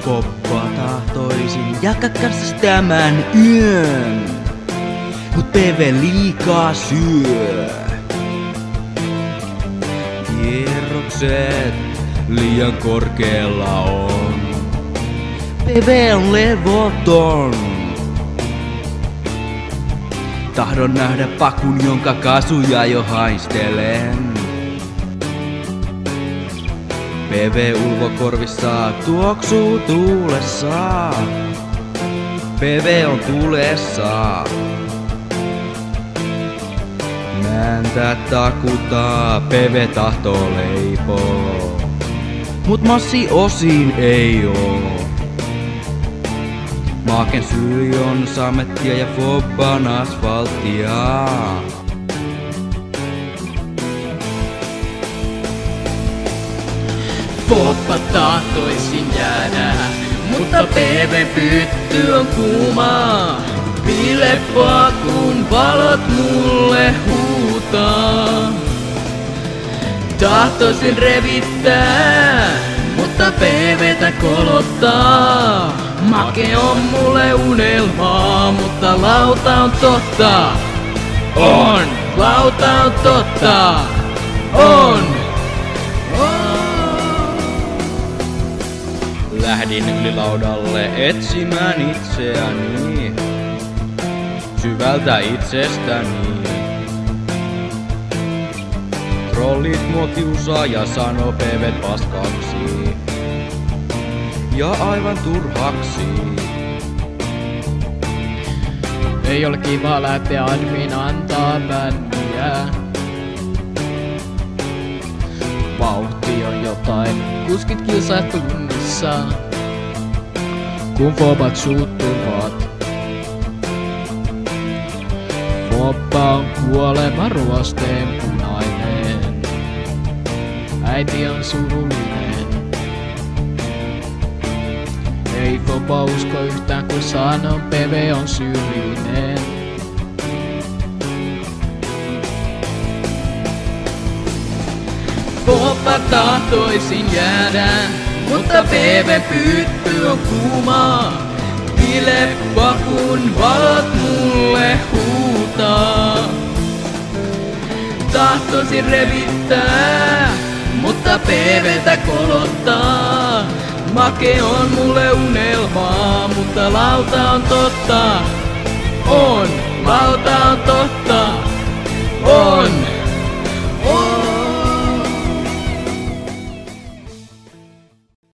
Poppa tahtoisin jakaa kanssas tämän yön, mut PV liikaa syö. Kierrokset liian korkealla on. PV on levoton. Tahdon nähdä pakun, jonka kasuja jo haistelen. PV ulvokorvissa tuoksuu tuulessa. PV on tulessa. Määntä takuta, PV tahtoo leipoo. Mut massi osin ei oo. Maaken syy on samettia ja Fobban asfalttia. Fobba tahtoisin jäädä, mutta PV pytty on kuuma. Bilepoa kun valot mulle huutaa. Tahtoisin revittää, mutta PVtä kolottaa. Make on mulle unelmaa, mutta lauta on totta. On, lauta on totta. On. Lähdin yli laudalle etsimään itseäni, syvältä itsestäni. Trollit mua kiusaa ja sanoo PVt paskaksi, ja aivan turhaksi. Ei ole kiva lähteä admin antaa bänniä. Vauhti on jotain, kuskit kilsaa tunnissa, kun Fobat suuttuvat. Fobba on kuolema ruosteen punainen. Äiti on surullinen. Ei Fobba usko yhtään kun sanon PV on syyllinen. Fobba tahtoisin jäädä, mutta PV pytty on kuuma. Bilepoa kun valot mulle huutaa. Tahtoisin revittää, mutta PVtä kolottaa. Make on mulle unelmaa, mutta lauta on totta. On, lauta on totta.